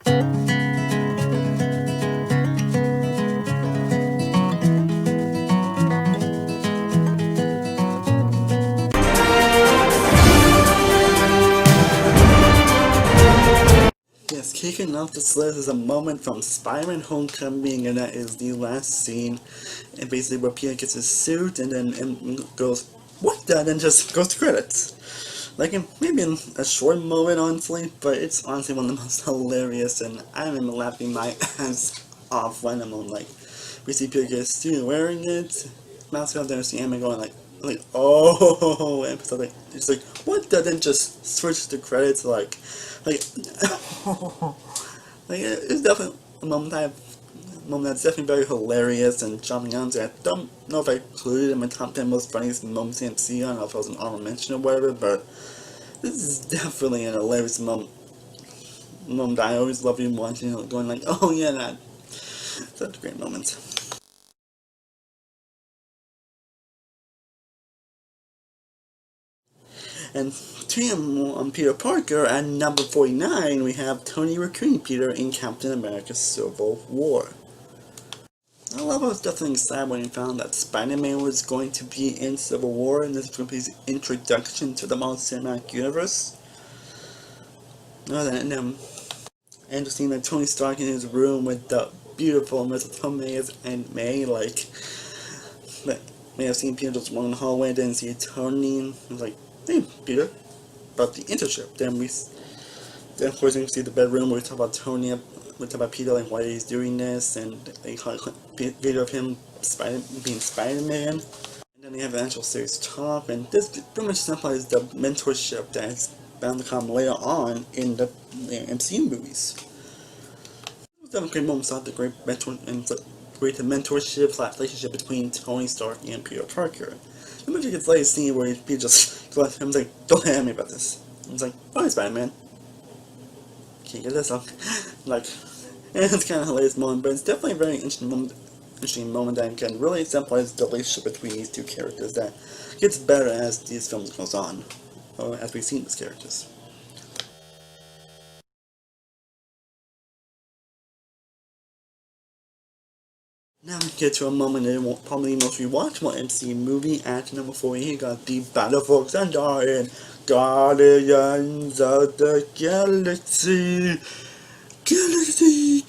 Yes, kicking off this list is a moment from Spider-Man Homecoming, and that is the last scene, and basically where Peter gets his suit, and then goes, "What?" and then just goes to credits. Like, maybe in a short moment, honestly, but it's honestly one of the most hilarious, and I remember laughing my ass off when I'm on, like, we see Peter get his suit wearing it, mouse out there, see Emma going, like, oh, and so, like, it's like, what? Then just switch the credits, like, like, it's definitely a moment that's definitely very hilarious and jumping onto. I don't know if I included it in my top 10 most funniest moments in MCU. I don't know if it was an honorable mention or whatever, but this is definitely an hilarious moment that I always love you watching, going like, oh yeah, that's such a great moment. And on Peter Parker, at number 49, we have Tony recruiting Peter in Captain America Civil War. I love I was definitely excited when he found that Spider-Man was going to be in Civil War, and this was going to be his introduction to the Marvel Cinematic Universe. And just seeing that Tony Stark in his room with the beautiful Mrs. Tomei and May, like, may have seen Peter just walking the hallway, then see Tony, and I was like, hey, Peter, about the internship. Then of course you see the bedroom where we talk about Tony, we talk about Peter, like why he's doing this, and they call it video of him being Spider-Man. And then they have an actual serious talk, and this pretty much symbolises the mentorship that's bound to come later on in the MCU movies. It was definitely a great moment, saw the great mentorship / relationship between Tony Stark and Peter Parker. The movie gets later scene where Peter just goes, I'm like, don't hit me about this. I was like, why Spider-Man? Can't get this up. Like, and it's kind of a hilarious moment, but it's definitely a very interesting moment that can really exemplify the relationship between these two characters that gets better as these films goes on, or as we see these characters. Now we get to a moment that probably the most rewatchable MCU movie. At number 4, you got the Battle for Xandar in Guardians of the Galaxy. Galaxy.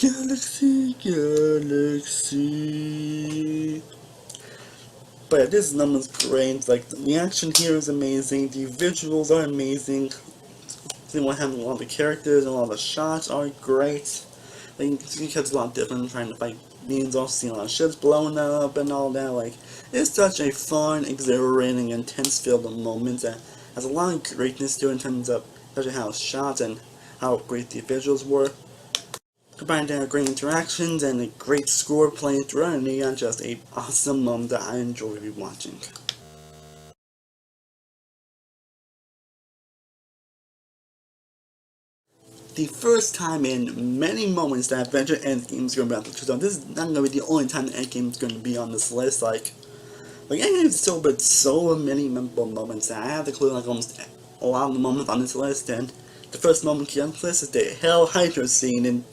But yeah, this number's great. Like, the action here is amazing. The visuals are amazing. They want to have a lot of the characters and a lot of the shots are great. Like, you catch a lot different trying to fight beings, also seeing a lot of ships blowing up and all that. Like, it's such a fun, exhilarating, intense filled moment that has a lot of greatness to it in terms of especially how it's shot and how great the visuals were. Combined with great interactions and a great score playing throughout, and you got just a awesome moment that I enjoy rewatching. The first time in many moments that Avenger Endgame is going to be on the list. So this is not going to be the only time that Endgame is going to be on this list. Like Endgame is still, but so many memorable moments that I have to include like almost a lot of the moments on this list. And the first moment here on this list is the Hell Hydra scene, and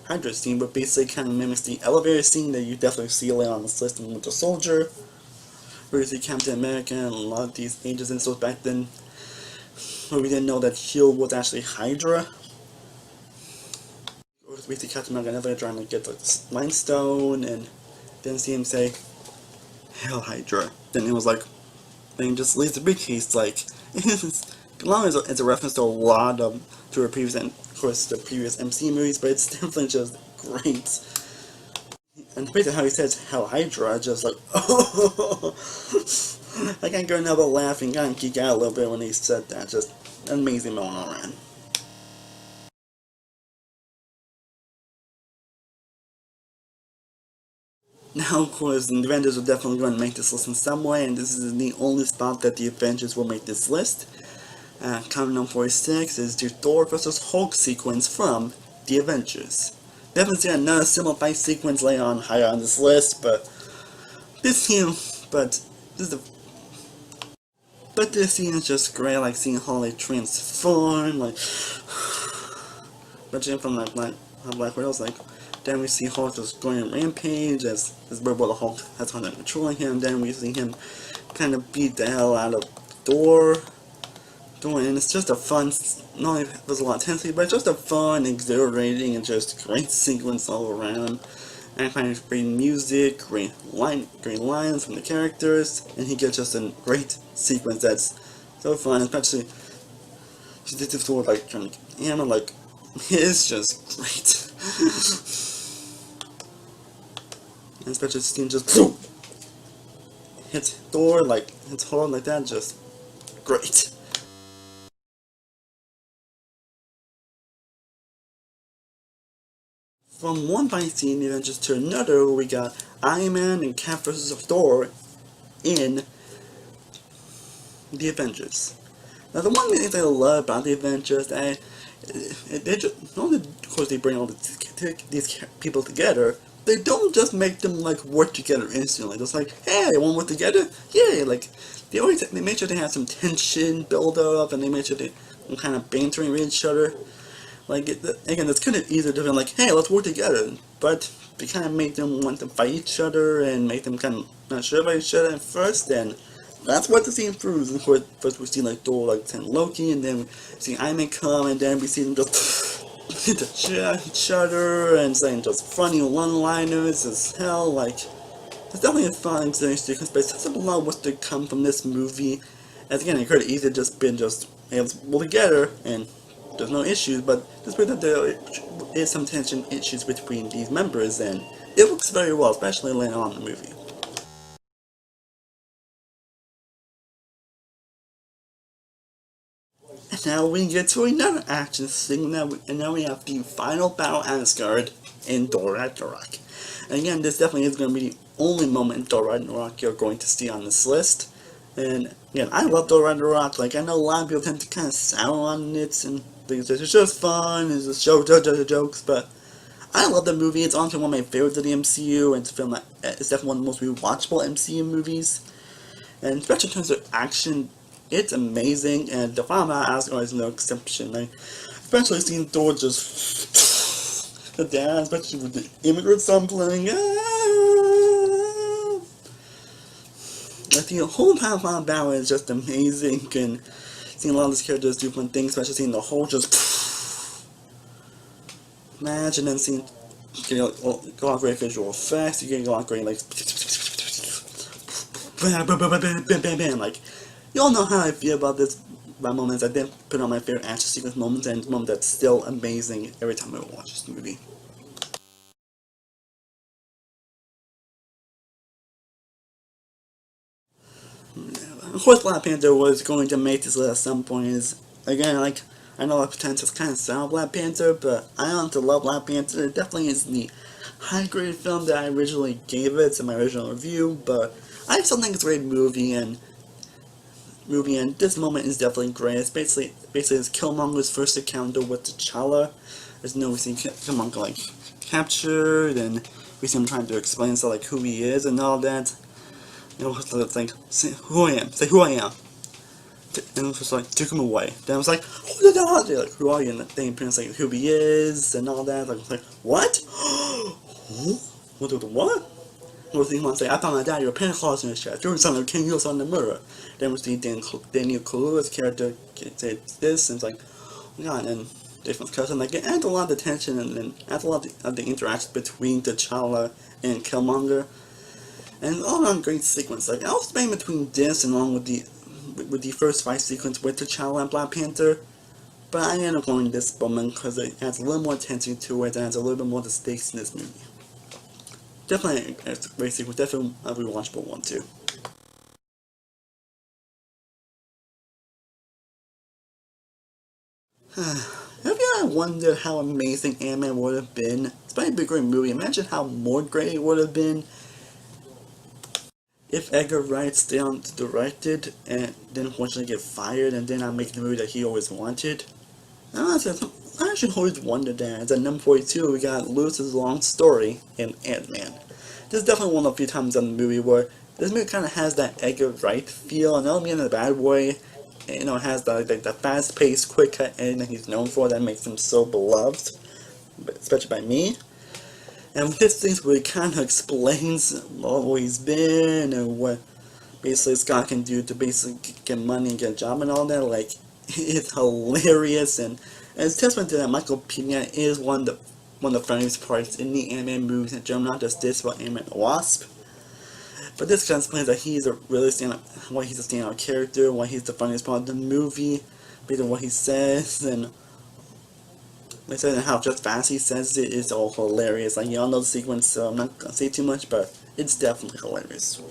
Hydra scene, but basically kind of mimics the elevator scene that you definitely see later on this list in Winter Soldier, where you see Captain America and a lot of these agents and so back then, where we didn't know that Shield was actually Hydra. We see Captain America never trying to get the Mind Stone, and then see him say, Hell Hydra. Then it was like, then he just leaves the briefcase, like, as long as it's a reference to a lot of, to a previous, and of course, the previous MC movies, but it's definitely just great. And basically how he says Hell Hydra, just like, oh, I can't go enough but laughing, kind of geek out a little bit when he said that, just an amazing moment all around. Now, of course, the Avengers are definitely going to make this list in some way, and this is the only spot that the Avengers will make this list. Coming on 46 is the Thor vs. Hulk sequence from the Avengers. Definitely see another similar fight sequence later on higher on this list, but this scene, this scene is just great, like seeing how they transform, like, but from like Black Widow's like, then we see Hulk just going on rampage as Robo Hulk has kind of controlling him. Then we see him kind of beat the hell out of Thor. And it's just a fun, not only there's a lot of intensity, but it's just a fun, exhilarating, and just great sequence all around. And kind of great music, great lines from the characters, and he gets just a great sequence that's so fun, especially this Thor like trying to hammer, like it's just great. And especially seeing just hits Thor like hits hard like that, just great. From one fight scene Avengers to another, we got Iron Man and Cap vs. Thor in the Avengers. Now the one thing I love about the Avengers, they just, not only of course they bring all these people together, they don't just make them like work together instantly. Just like, hey, want to work together? Yeah, like they make sure they have some tension build up, and they make sure they kind of bantering with each other. Like, again, it's kind of easier to be like, hey, let's work together, but they kind of make them want to fight each other and make them kind of not sure about each other at first, and that's what the scene proves. And of course, first we see like Thor like send Loki, and then we see Iron Man come, and then we see them just hit each other and saying just funny one-liners as hell. Like, it's definitely a fun experience, but it sets up a lot of what's to come from this movie. As again, it could have easily just been just, hey, let's work together and there's no issues, but just that there is some tension issues between these members, and it works very well, especially later on in the movie. And now we get to another action scene, and now we have the final battle at Asgard in Thor Ragnarok. And again, this definitely is going to be the only moment in Thor Ragnarok you're going to see on this list. And again, I love Thor Ragnarok. Like, I know a lot of people tend to kind of sour on it and think it's just fun, it's just jokes, but I love the movie. It's honestly one of my favorites of the MCU, and it's definitely one of the most rewatchable MCU movies. And especially in terms of action, it's amazing, and the final battle Asgard is no exception. Like, especially seeing Thor just the dance, especially with the immigrant song playing. Like, the whole final battle is just amazing, and seeing a lot of these characters do fun things, especially seeing the whole just match, and then seeing getting a lot of great visual effects, you're getting a lot of great like bam, like, you all know how I feel about this moments. I did put on my favorite action sequence moments, and moments that's still amazing every time I watch this movie. Of course, Black Panther was going to make this list at some point. Is again, like, I know the potential is kind of sound Black Panther, but I honestly love Black Panther. It definitely is the high-graded film that I originally gave it in my original review, but I still think it's a great movie, and this moment is definitely great. It's basically it's Killmonger's first encounter with T'Challa. There's no we see Killmonger like captured, and we see him trying to explain so like who he is and all that. You know, it's like, say who I am, say who I am. And it was just like, took him away. Then I was like, who the hell? They're like, who are you? And then Prince like who he is and all that. Like, I was like, what? What? What thing want to say? I found my dad. You're a Pentecost in the chat. You're son of King. You're son of the murderer. Then we see Daniel Kaluuya's character say this, and it's like, oh my god. And different cousin, like, it adds a lot of tension, and then adds a lot of the interaction between T'Challa and Killmonger. And all around great sequence. Like, I was debating between this and along with the first fight sequence with T'Challa and Black Panther, but I ended up going with this moment because it adds a little more tension to it and adds a little bit more to the stakes in this movie. Definitely a great sequence, definitely a rewatchable one too. Have you ever wondered how amazing Ant-Man would have been? It's probably a great movie. Imagine how more great it would have been if Edgar Wright stayed on to direct it and then unfortunately get fired and then not make the movie that he always wanted. I actually always wondered that. At number 42, we got Lewis's long story in Ant-Man. This is definitely one of the few times in the movie where this movie kind of has that Edgar Wright feel, and I don't mean in a bad way. You know, it has the fast-paced, quick-cut ending that he's known for that makes him so beloved. especially by me. And this things where it kind of explains what he's been and what basically Scott can do to basically get money and get a job and all that. Like, it's hilarious, and it's testament to that Michael Pena is one of the funniest parts in the Ant-Man movies in general, not just this, but Ant-Man and the Wasp. But this kind of explains that he's a really why he's a standout character, why he's the funniest part of the movie, based on what he says, and like I said, and how just fast he says it is all hilarious. Like, y'all know the sequence, so I'm not gonna say too much, but it's definitely hilarious.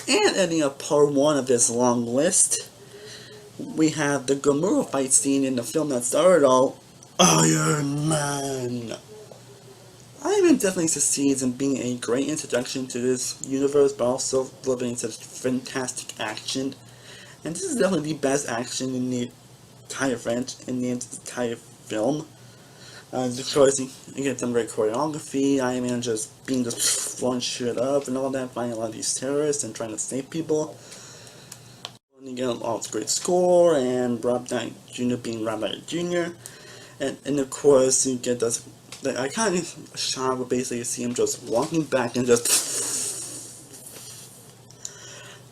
And ending up part 1 of this long list, we have the Gamora fight scene in the film that started all, Iron Man. Iron Man definitely succeeds in being a great introduction to this universe, but also delivering such fantastic action. And this is definitely the best action in the entire entire film. Of course, you get some great choreography, Iron Man just blowing shit up and all that, fighting a lot of these terrorists and trying to save people. And you get all this great score, and Rob Downey Jr. being Rob Downey Jr. And of course, you get this, the iconic shot where basically you see him just walking back and just...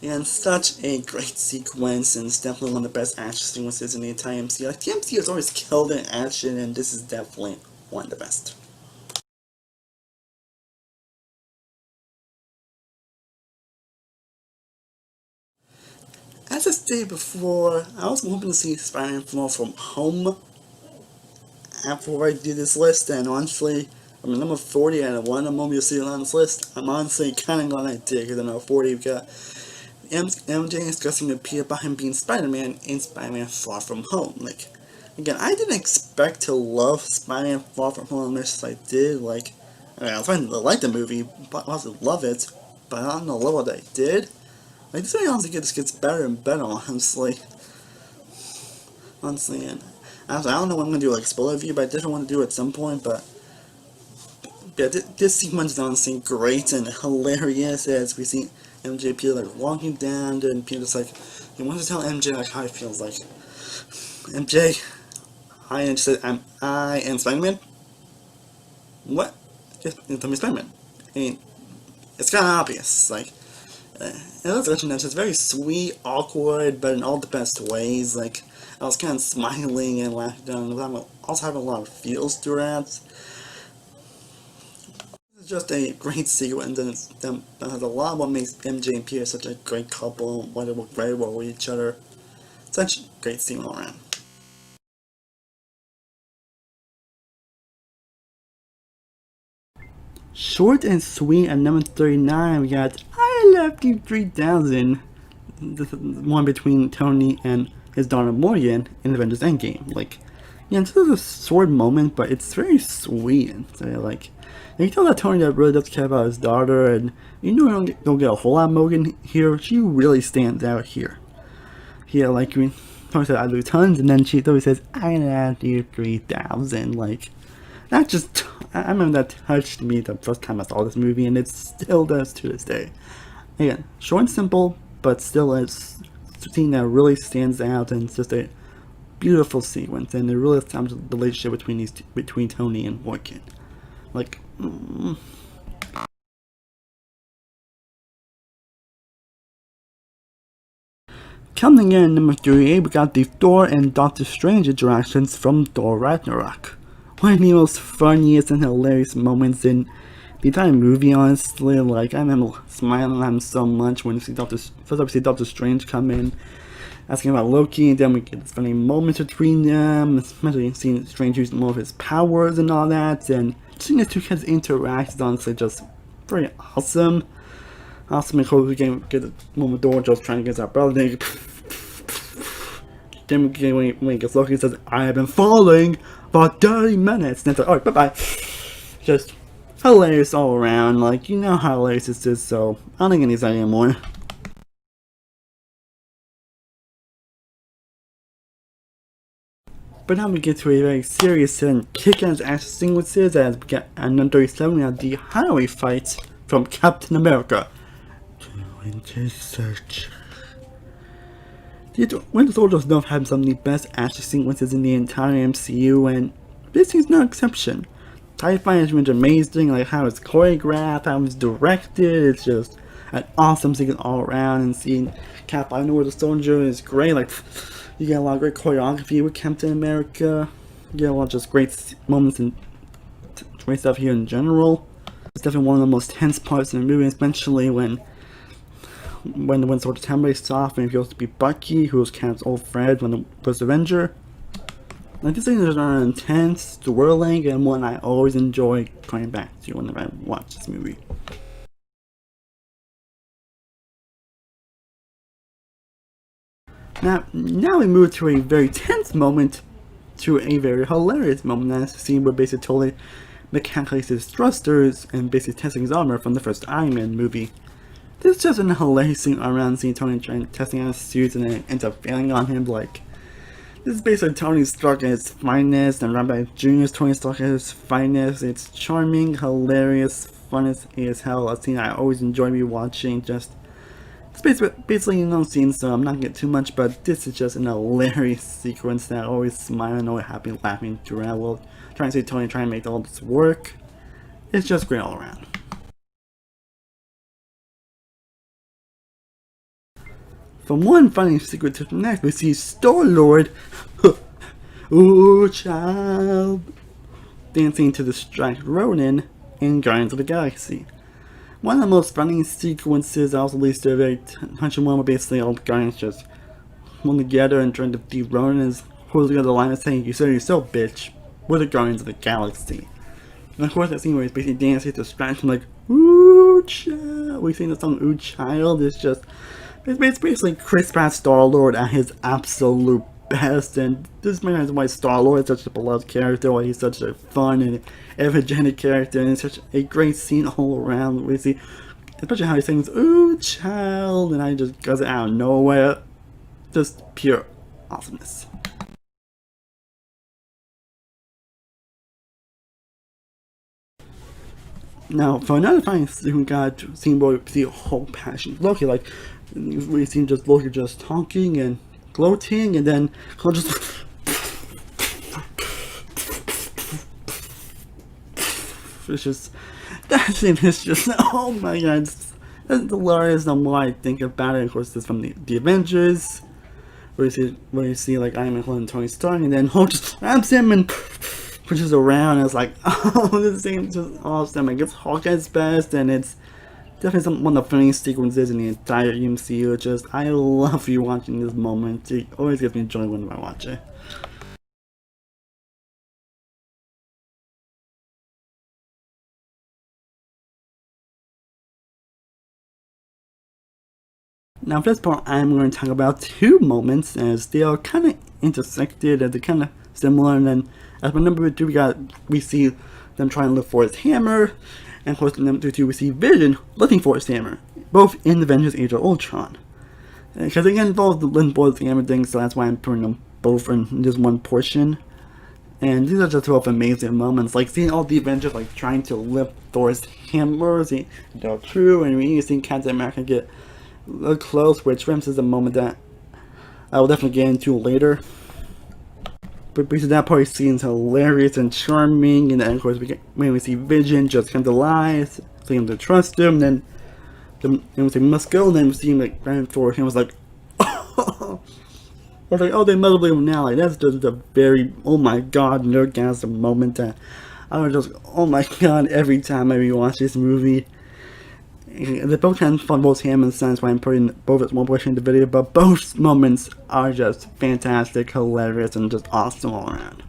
And such a great sequence, and it's definitely one of the best action sequences in the entire MCU. Like, the MCU has always killed in action, and this is definitely one of the best. As I stated before, I was hoping to see Spider-Man Far From Home after I do this list, and honestly, I'm number 40 out of one of the movies you'll see on this list. I'm honestly kind of glad I did, because I know 40 we got MJ discussing the appeal about him being Spider-Man in Spider-Man Far From Home. Like, again, I didn't expect to love Spider-Man Far From Home as I did. Like, I mean, I was trying to like the movie, but I also love it, but I don't know what I did. Like, this movie honestly just gets better and better, honestly. And I don't know what I'm gonna do, like, spoiler review, but I definitely want to do it at some point, but yeah, this sequence is honestly great and hilarious as we see MJ Peter like walking down, and Peter's like, he wants to tell MJ like how he feels. Like, MJ, and she said, I am Spider-Man. What? Just tell me Spider-Man. I mean, it's kind of obvious. Like, and that's actually just very sweet, awkward, but in all the best ways. Like, I was kind of smiling and laughing, and also having a lot of feels throughout. It's just a great sequence, and that has a lot of what makes MJ and Peter such a great couple, why they work very well with each other. Such a great scene all around. Short and sweet at number 39, we got I Love You 3000. The one between Tony and his daughter Morgan in Avengers Endgame. Like, yeah, it's just a short moment, but it's very sweet. And so, like, you can tell that Tony really does care about his daughter, and you know we don't get a whole lot of Morgan here. She really stands out here. Here, like, when Tony said I love you tons, and then she always says I love you 3000. Like, that just, I remember that touched me the first time I saw this movie, and it still does to this day. Again, short and simple, but still a scene that really stands out, and it's just a beautiful sequence, and it really establishes the relationship between Tony and Morgan. Like, Coming in number 38, we got the Thor and Doctor Strange interactions from Thor Ragnarok. One of the most funniest and hilarious moments in the entire movie, honestly. Like, I remember smiling at him so much when we see Doctor Strange come in, asking about Loki, and then we get this funny moments between them, especially seeing Strange use more of his powers and all that, and seeing the two kids interact is honestly just very awesome. Awesome, of course, we get a moment Thor just trying to get that brother. Then when he gets Loki, he says, I have been falling for 30 minutes. And it's like, alright, bye-bye. Just hilarious all around. Like, you know how hilarious this is, so I don't think it needs that anymore. But now we get to a very serious and kick-ass action sequences as we get at number 37, we have the highway fight from Captain America. To Winter Search. The Winter Soldier does have some of the best action sequences in the entire MCU, and this is no exception. TIE Fighter is amazing, like how it's choreographed, how it's directed, it's just an awesome sequence all around, and seeing Cap fighting the Winter Soldier is great. Like, you get a lot of great choreography with Captain America, you get a lot of just great moments and great stuff here in general. It's definitely one of the most tense parts in the movie, especially when the Winter Soldier's helmet breaks off and it goes to be Bucky, who was Cap's old friend when the first Avenger. Like, these things are intense, swirling, and one I always enjoy coming back to whenever I watch this movie. Now we move to a very tense moment to a very hilarious moment. That's the scene where basically totally mechanically his thrusters and basically testing his armor from the first Iron Man movie. This is just an hilarious scene around seeing Tony trying testing out his suits and it ends up failing on him. Like, this is basically Tony Stark at his finest, and Robert Jr.'s Tony Stark at his finest. It's charming, hilarious, fun as hell. A scene I always enjoy rewatching. Just, it's basically scenes, so I'm not gonna get too much, but this is just an hilarious sequence that I always smile and always happy laughing throughout while trying to see Tony trying to make all this work. It's just great all around. From one funny sequence to the next, we see Star-Lord, ooh child, dancing to distract Ronan in Guardians of the Galaxy. One of the most funny sequences also leads to a very touching one where basically all the Guardians just come together and trying to defeat Ronan as who's the other line is saying, "You said yourself, bitch, we're the Guardians of the Galaxy." And of course that scene where he's basically dancing to distract him like, ooh child. We sing the song ooh child. It's basically Chris Pratt Star-Lord at his absolute best, and this man is why Star-Lord is such a beloved character, why he's such a fun and energetic character, and it's such a great scene all around. We see, especially how he sings "Ooh child," and I just goes out of nowhere, just pure awesomeness. Now, for another funny scene, we got scene where we see a whole passion Loki, like we see just Loki just talking and gloating, and then he'll just it's just that scene is just oh my god, it's hilarious. The more I think about it, of course, it's from the Avengers, where you see like Iron Man and Tony Stark, and then Hulk just grabs him and pushes around, and it's like, oh, this scene is just awesome. Like, it's Hawkeye's best, and it's definitely one of the funniest sequences in the entire MCU. Just, I love rewatching this moment. It always gives me joy whenever I watch it. Now, for this part, I'm going to talk about two moments, as they are kind of intersected, and they're kind of similar. And then, as for number two, we see them trying to look for his hammer, and of course, in number two, we see Vision looking for his hammer, both in the Avengers Age of Ultron. Because it involves the looking for his hammer thing, so that's why I'm putting them both in just one portion. And these are just both amazing moments, like seeing all the Avengers like trying to lift Thor's hammer, they're true, and we see Captain America get close, which is a moment that I will definitely get into later. But basically that part seems hilarious and charming, and then of course when we see Vision just come to life, see him to trust him, then we say must go, and then we see him like running for him, was like I was like, oh, they must believe him now. Like, that's just a very oh my god nerdgasm moment that I was just oh my god every time I rewatch this movie. They both kind of fun, both him and Son, so I'm putting both as one portion of the video, but both moments are just fantastic, hilarious, and just awesome all around.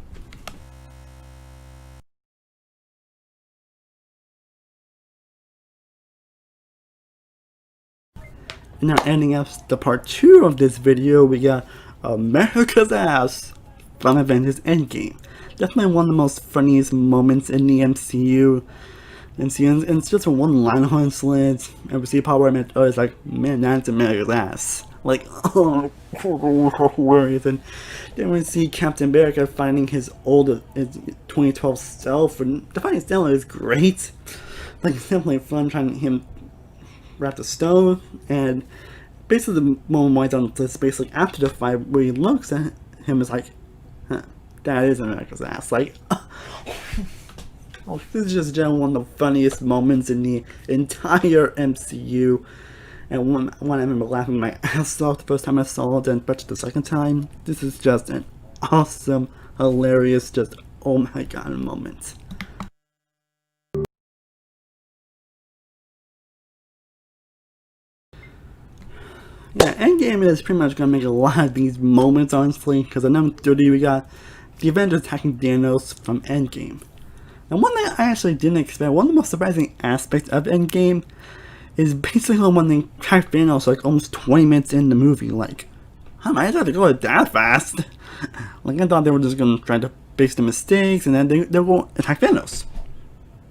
And now ending up the part 2 of this video, we got America's Ass from Avengers Endgame. Definitely one of the most funniest moments in the MCU. And it's just a one line on slits. And we see Power Man, it's like, man, that's America's ass. Like, oh, worries. And then we see Captain America finding his 2012 self, and the finding self is great. Like, it's definitely fun trying him wrap the stone, and basically the moment why on this basically after the fight where he looks at him is like, huh, that is America's ass. Like, oh, this is just generally one of the funniest moments in the entire MCU. And when I remember laughing my ass off the first time I saw it, and but the second time, this is just an awesome, hilarious, just oh my god moment. Yeah, Endgame is pretty much gonna make a lot of these moments, honestly, because at number 30 we got the Avengers attacking Thanos from Endgame. And one thing I actually didn't expect, one of the most surprising aspects of Endgame is basically when they attack Thanos like almost 20 minutes in the movie. Like, how am I have to go that fast? Like, I thought they were just gonna try to fix the mistakes and then they were going to attack Thanos.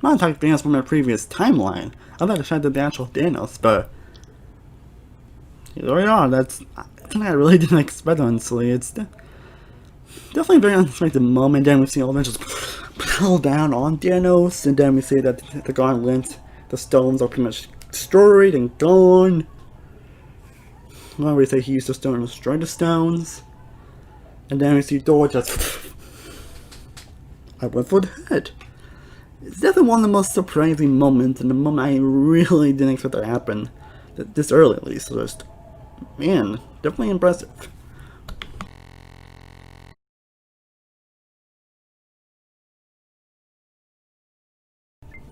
Not attack Thanos from their previous timeline. I thought they tried the actual Thanos, but here we are. That's something I really didn't expect, honestly. It's definitely a very unexpected moment. Then we see all that just pull down on Thanos, and then we see that the gauntlet, the stones are pretty much destroyed and gone. Well, we say he used the stone to destroy the stones, and then we see Thor just I went for the head. It's definitely one of the most surprising moments, and the moment I really didn't expect to happen this early, at least. So just, man, definitely impressive.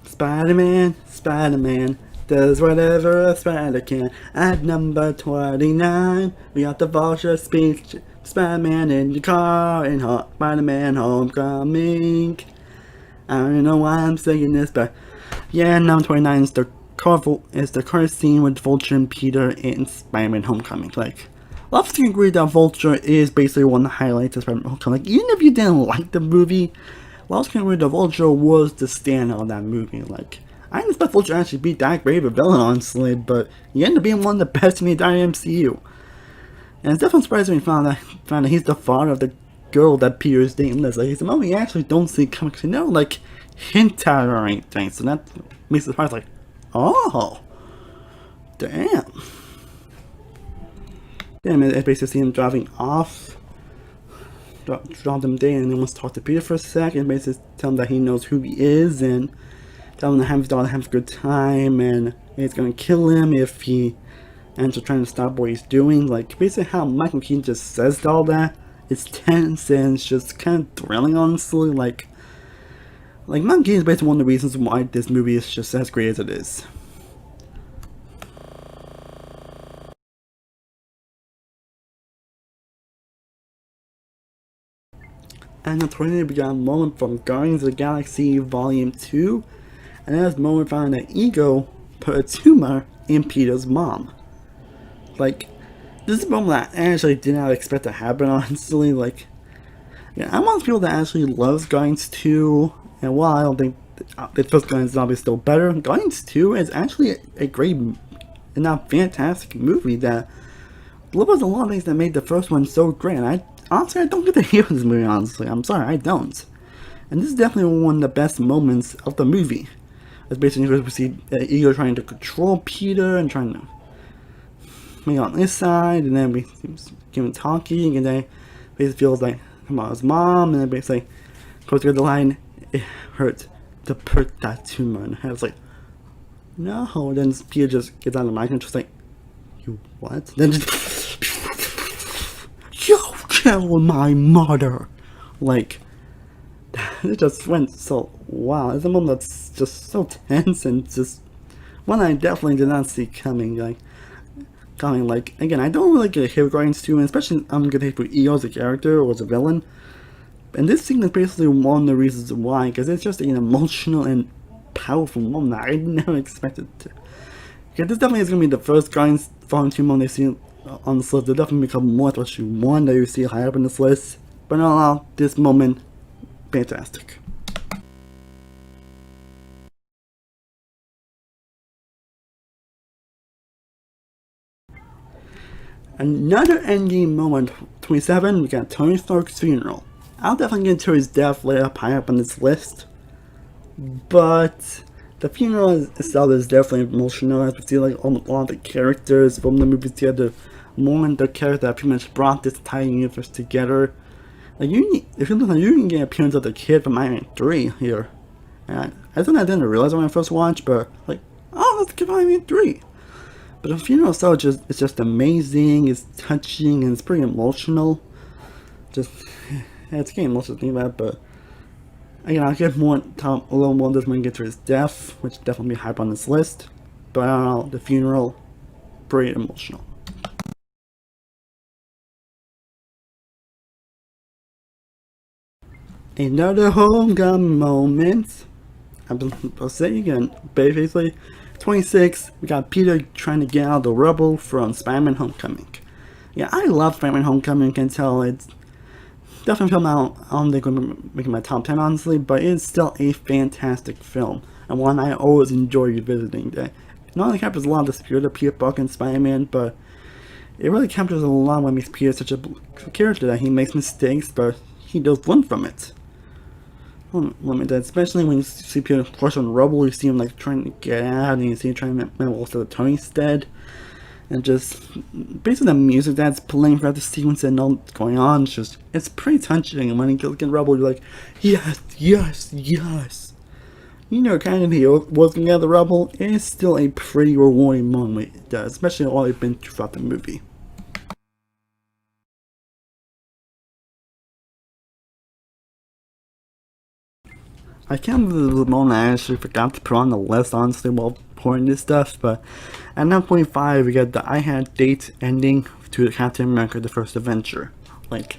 Spider-Man does whatever a spider can. At number 29, we got the Vulture speech. Spider-Man in your car and Spider-Man Homecoming. I don't know why I'm saying this, but yeah, number 29 is the car scene with Vulture and Peter in Spider-Man Homecoming. Like, lots of you agree that Vulture is basically one of the highlights of Spider-Man Homecoming. Like, even if you didn't like the movie, lots of you agree that Vulture was the standout of that movie. Like, I didn't expect Vulture to actually be that great of a villain, honestly, but he ended up being one of the best in the entire MCU. And it's definitely surprising when you found that he's the father of the girl that Peter is dating. Like, he's a moment you actually don't see coming, because you never, like, hint at it or anything, so that makes it surprising, like, oh, damn. Damn, it basically see him driving off, drop them there, and then wants to talk to Peter for a second, basically tell him that he knows who he is, and tell him to have his daughter have a good time, and he's gonna kill him if he ends up trying to stop what he's doing. Like, basically how Michael Keaton just says all that, it's tense and it's just kind of thrilling, honestly. Like Michael Keaton is basically one of the reasons why this movie is just as great as it is. And the 20 we got a moment from Guardians of the Galaxy Volume 2, and that was a moment found that Ego put a tumor in Peter's mom. Like, this is a moment that I actually did not expect to happen, honestly. Like, yeah, I'm one of the people that actually loves Guardians 2, and while I don't think the first Guardians is obviously still better, Guardians 2 is actually a great, and not fantastic movie that delivers a lot of things that made the first one so great. And honestly, I don't get to hear this movie, honestly. I'm sorry, I don't. And this is definitely one of the best moments of the movie. It's basically we see Ego trying to control Peter and trying to make it on this side, and then we see him talking, and then basically feels like about his mom, and then basically goes to the line, it hurts to put that tumor in her head. It's like, no. Then Peter just gets on the mic and just like, you what? Then just you killed my mother. Like, it just went so wow. It's a moment that's just so tense and just one I definitely did not see coming. Like again, I don't really get a hate for Guardians 2, and especially I'm gonna hate for EO as a character or as a villain. And this scene is basically one of the reasons why, because it's just an emotional and powerful moment that I never expected to. Okay, this definitely is gonna be the first Guardians Volume 2 moment they've seen on this list. There'll definitely become more, especially one that you see higher up in this list. But in all, this moment, fantastic. Another Endgame moment, 27, we got Tony Stark's funeral. I'll definitely get into his death later up high up on this list, but the funeral itself is definitely emotional, as we see like all the characters from the movie together, more than the character that pretty much brought this entire universe together. Like if you look, you can get an appearance of the kid from Iron Man 3 here. And I think I didn't realize when I first watched, but like, oh, that's the kid from Iron Man 3. But the funeral itself it's just amazing, it's touching, and it's pretty emotional. Just, yeah, it's getting emotional to think about, but again, I'll get more a little more on this when we get to his death, which definitely be hype on this list. But I don't know, the funeral, pretty emotional. Another homecoming moment. I'll say again, basically, 26, we got Peter trying to get out of the rubble from Spider-Man Homecoming. Yeah, I love Spider-Man Homecoming, you can tell it's definitely a film I don't think will be making my top 10 honestly, but it's still a fantastic film, and one I always enjoy revisiting. That not only captures a lot of the spirit of Peter Parker and Spider-Man, but it really captures a lot of what makes Peter such a character, that he makes mistakes, but he does learn from it. Especially when you see Peter crush on rubble, you see him like trying to get out, and you see him trying to make also the Tony instead. And just basically the music that's playing throughout the sequence and all that's going on, it's pretty touching. And when he gets in rubble, you're like, yes, yes, yes. You know, kind of he was getting out of the rubble. It's still a pretty rewarding moment, especially all they've been throughout the movie. I can't believe the moment I actually forgot to put on the list, honestly, while pouring this stuff, but at 9.5 we got the I Had Date ending to Captain America: The First Adventure. Like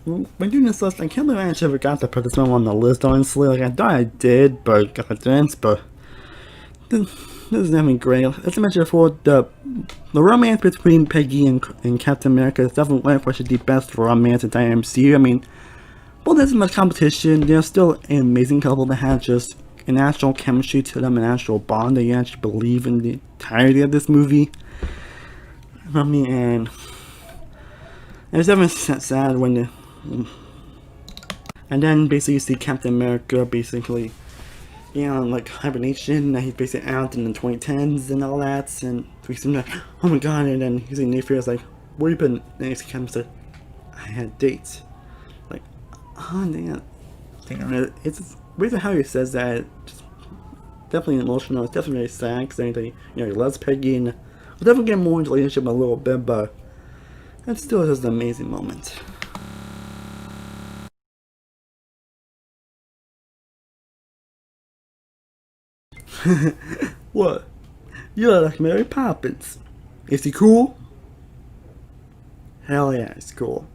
when doing this list, I can't believe I actually forgot to put this one on the list, honestly. Like, I thought I did, but I didn't, but this is definitely great. As I mentioned before, the romance between Peggy and Captain America is definitely actually the best romance in the MCU. I mean, well, there's much competition, they're still an amazing couple that have just an actual chemistry to them, an actual bond that you actually believe in the entirety of this movie. I mean, and it's definitely sad when and then basically you see Captain America basically, like hibernation, that he's basically out in the 2010s and all that, and we see him like, oh my god, and then he's in Nick Fury's like, where you been? And he's kind of said, I had dates. Like, oh damn, it's basically how he says that. Just definitely emotional. It's definitely very sad because he loves Peggy, and we'll definitely get more into the relationship in a little bit, but it's still just an amazing moment. What? You look like Mary Poppins. Is he cool? Hell yeah, it's cool.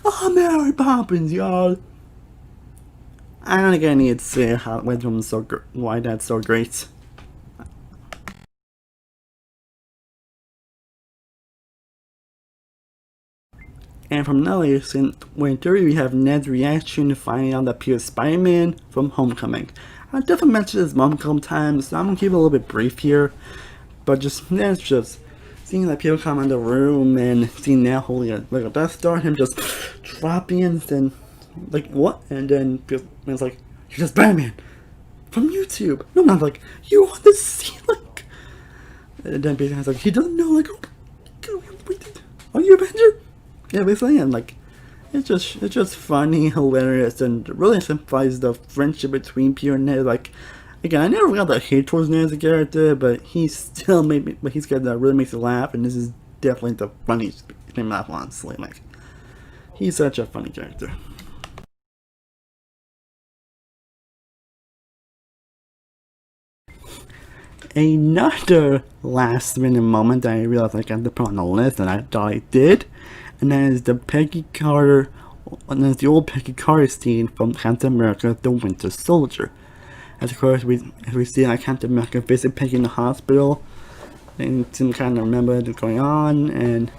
Oh, Mary Poppins, y'all. I don't think I need to say why that's so great. And from now on, when 30 we have Ned's reaction to finding out that Peter's Spider-Man from Homecoming. I definitely mentioned this multiple times, so I'm gonna keep it a little bit brief here. But Ned's just seeing that Peter come in the room and seeing Ned holding a Death Star, him just dropping in, and like, what? And then Peter's like, you're just Batman from YouTube. No, not like, you want to see, like. And then Peter's like, he doesn't know, like, oh, are you Avenger? Yeah, basically, and like, it's just funny, hilarious, and really simplifies the friendship between Peter and Ned. Like, again, I never got the hate towards Ned as a character, but he still he's got that really makes you laugh, and this is definitely the funniest thing laugh, honestly. Like, he's such a funny character. Another last minute moment that I realized I got to put on the list, and I thought I did, and that is the Peggy Carter, and that's the old Peggy Carter scene from Captain America: The Winter Soldier. As of course we see like Captain America visit Peggy in the hospital, and Tim kind of remember what's going on, and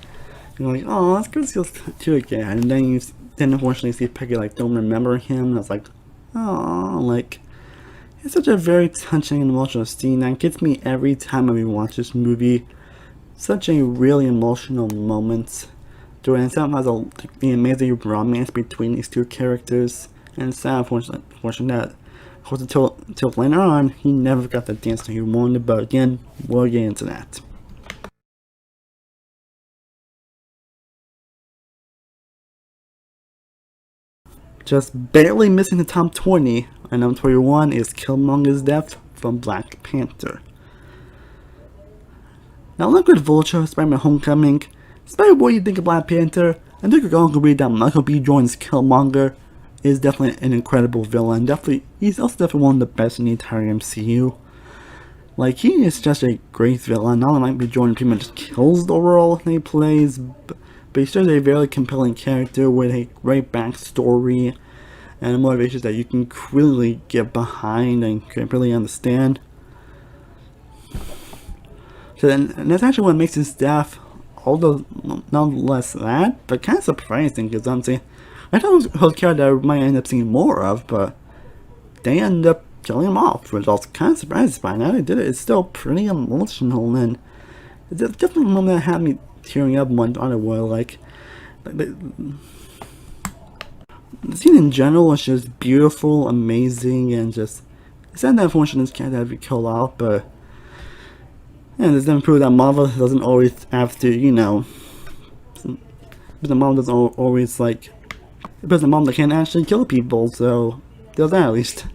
you're like, oh, let's go see those two again. And then unfortunately see Peggy like don't remember him, and I was like, oh, like, it's such a very touching and emotional scene that gets me every time I rewatch this movie. Such a really emotional moment. During itself has the amazing romance between these two characters, and it's sad, unfortunately, that Of course, until later on, he never got the dance that he wanted, but again, we'll get into that. Just barely missing the top 20, and number 21 is Killmonger's death from Black Panther. Now, look at Vulture, Spider-Man Homecoming. Despite what you think of Black Panther, I think you're all agree that Michael B. Jordan's Killmonger is definitely an incredible villain. He's also definitely one of the best in the entire MCU. Like, he is just a great villain. Not only Michael B. Jordan pretty much kills the role he plays, but he's just a very compelling character with a great backstory and motivations that you can really get behind and can really understand. So then, and that's actually what makes his death, although not less that, but kind of surprising, because honestly, I thought it was a character that I might end up seeing more of, but they end up killing him off, which I was kind of surprised by. Now they did it, it's still pretty emotional, and it's definitely a moment that had me tearing up one other way. Like the scene in general was just beautiful, amazing, and just it's sad that unfortunately this character had to be killed off, but and it's then proof that Marvel doesn't always have to, you know, but the mom doesn't always like, because the mom that can't actually kill people, so there's that at least.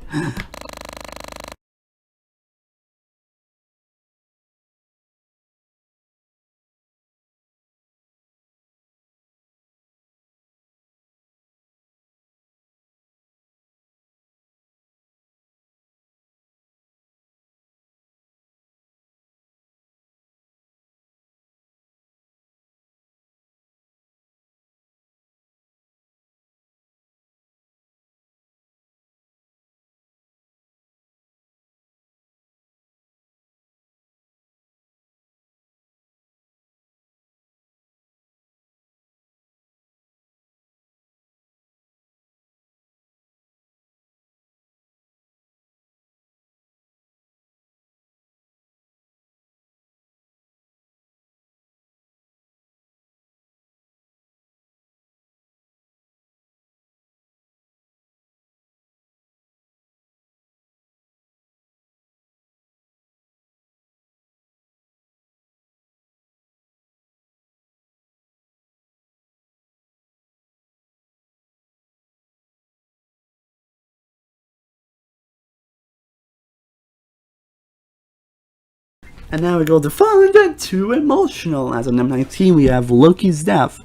And now we go to fun too emotional. As at number 19, we have Loki's death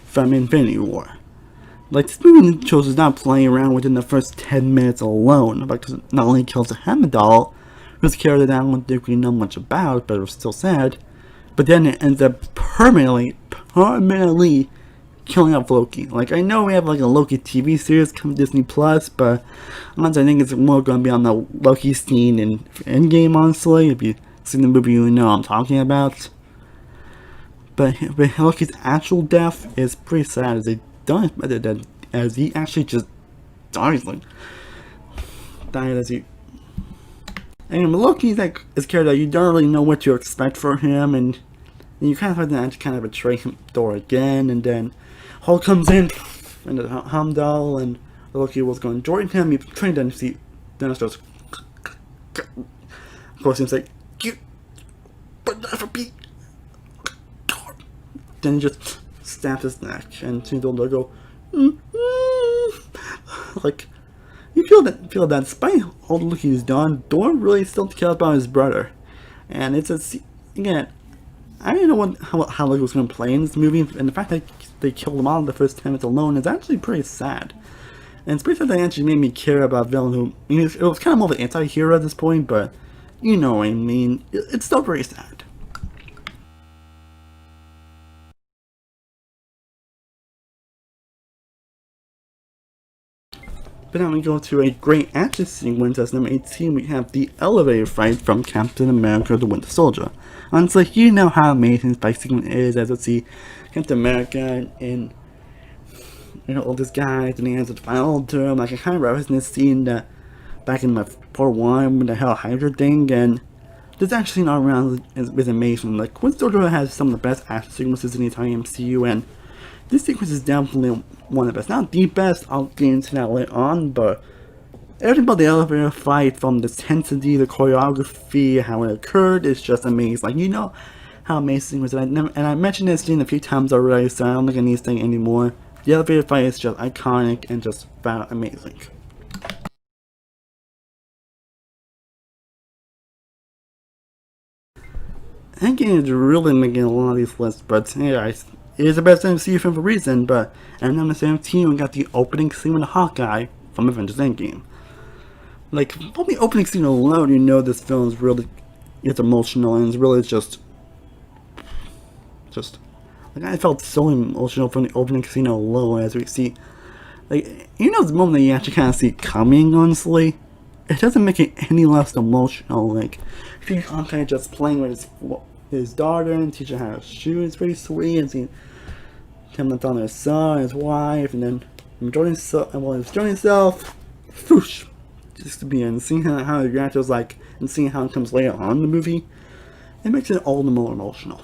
from Infinity War. Like, this movie chose not playing around within the first 10 minutes alone, because it not only kills Heimdall, whose character that I don't think we know much about, but it was still sad, but then it ends up permanently killing off Loki. Like, I know we have like a Loki TV series coming to Disney Plus, but honestly, I think it's more going to be on the Loki scene in Endgame, honestly. If you seen the movie, you know what I'm talking about. But Loki's actual death is pretty sad, as they don't expect it, as he actually just dies, like, died as he. And Loki's like this character, you don't really know what to expect for him, and you kind of have to kind of betray him Thor again, and then Hulk comes in, and the Heimdall, and Loki was going to join him. He trained them to see, then it starts. Of course, he's like, "You, but never be." Then he just stabs his neck, and Thor go, like, you feel that despite all the Loki he's done, Thor really still cares about his brother, and it's again, I don't know how Loki was going to play in this movie, and the fact that they killed him all in the first 10 minutes alone is actually pretty sad. And it's pretty sad that actually made me care about a villain who, I mean, it was kind of more of an anti-hero at this point, but you know what I mean, it's still pretty sad. But now we go to a great action sequence. As number 18, we have the elevator fight from Captain America the Winter Soldier. Honestly, you know how amazing this fight sequence is, as let's see Captain America and, you know, all these guys, and he has the final term. Like, I kind of referenced this scene that back in my part 1 with the Hell Hydra thing, and this action scene all around is amazing. Like, Winter Soldier has some of the best action sequences in the entire MCU, and this sequence is definitely one of the best. Not the best, I'll get into that later on, but Everything about the elevator fight, from the intensity, the choreography, how it occurred, is just amazing. Like, you know how amazing was it? And I mentioned this scene a few times already, so I don't think I need to say anymore. The elevator fight is just iconic and just flat amazing. Endgame is really making a lot of these lists, but yeah, it is the best MCU film for a reason, but and on the same team, we got the opening scene with Hawkeye from Avengers Endgame. Like, from the opening scene alone, you know this film is really, it's emotional, and it's really just, like, I felt so emotional from the opening scene alone, as we see, like, you know, the moment that you actually kind of see coming, honestly, it doesn't make it any less emotional. Like, see Hawkeye just playing with his daughter and teaching her how to shoot, it's pretty sweet, and seeing him that's on his son, his wife, and then enjoying himself, whoosh, just to be in, seeing how the actor's like, and seeing how it comes later on in the movie, it makes it all the more emotional.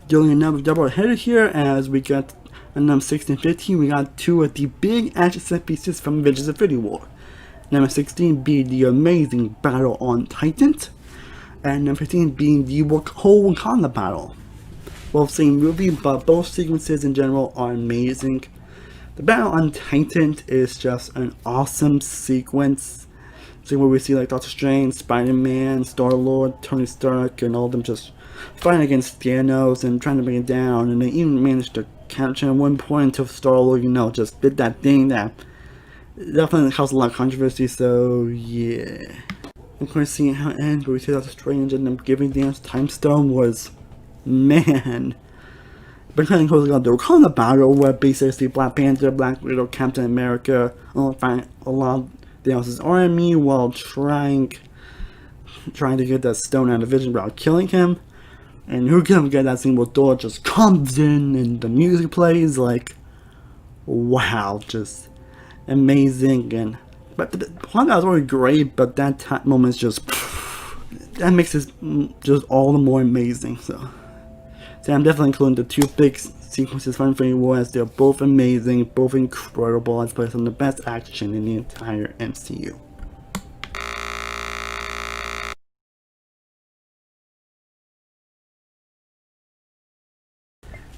Doing another double header here, as we got on number 16 and 15, we got two of the big action set pieces from Avengers Infinity War. Number 16 being the amazing battle on Titan, and number 15 being the whole Wakanda battle. Both same movie, but both sequences in general are amazing. The battle on Titan is just an awesome sequence. So where we see like Doctor Strange, Spider-Man, Star-Lord, Tony Stark, and all of them just fighting against Thanos and trying to bring it down, and they even managed to capture at one point until Star-Lord, you know, just did that thing that definitely caused a lot of controversy, so yeah. Of course, seeing how it ends, where we see Doctor Strange and them giving Thanos Time Stone was, man. But kind of close to the Wakanda battle, where basically Black Panther, Black Widow, Captain America all fight along Thanos' army while trying to get that stone out of Vision without killing him. And who can forget that scene where Thor just comes in and the music plays, like, wow, just amazing. And but the plot was really great, but that moment is just, that makes it just all the more amazing. So I'm definitely including the two big sequences from Infinity War, as they're both amazing, both incredible, as well as some of the best action in the entire MCU.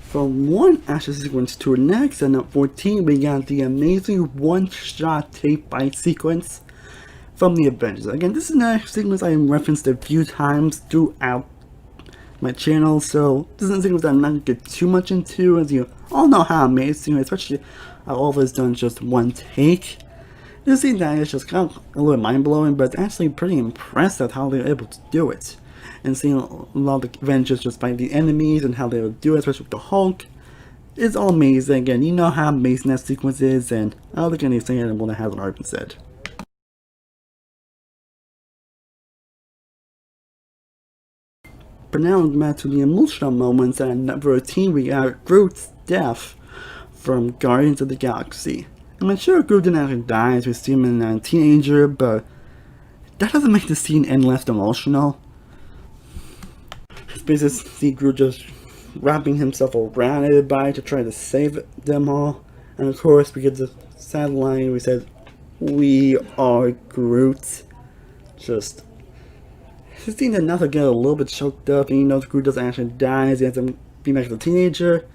From one action sequence to the next, and at 14 we got the amazing one-shot tape fight sequence from the Avengers. Again, this is a sequence I referenced a few times throughout my channel, so this is a sequence I'm not going to get too much into, as you all know how amazing, especially how all of it's done in just one take. This scene that is just kind of a little mind-blowing, but it's actually pretty impressive how they're able to do it. And seeing a lot of the Avengers just fight the enemies and how they would do it, especially with the Hulk, is all amazing. And you know how amazing that sequence is, and I don't think anything that hasn't already been said. But now back to the emotional moments, and at number 13 we got Groot's death from Guardians of the Galaxy. I'm sure Groot didn't actually die as we see him as a teenager, but that doesn't make the scene any less emotional. It's basically see Groot just wrapping himself around everybody to try to save them all. And of course we get the sad line where he says, "We are Groot." Just, his scene that now to get a little bit choked up, and you know Groot doesn't actually die as he ends up being back as a teenager.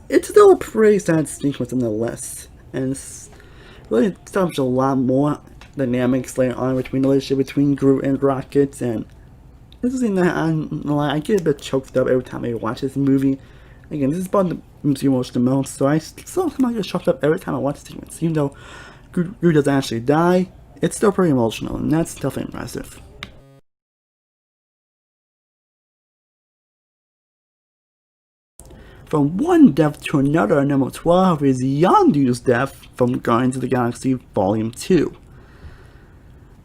It's still a pretty sad sequence nonetheless, and it's really established a lot more dynamics later on between the relationship between Groot and Rocket. And this is a scene that I get a bit choked up every time I watch this movie. Again, this is about the MCU most the most, so I still get choked up every time I watch this sequence. Even though Groot doesn't actually die, it's still pretty emotional, and that's definitely impressive. From one death to another, number 12 is Yondu's death from Guardians of the Galaxy Volume 2.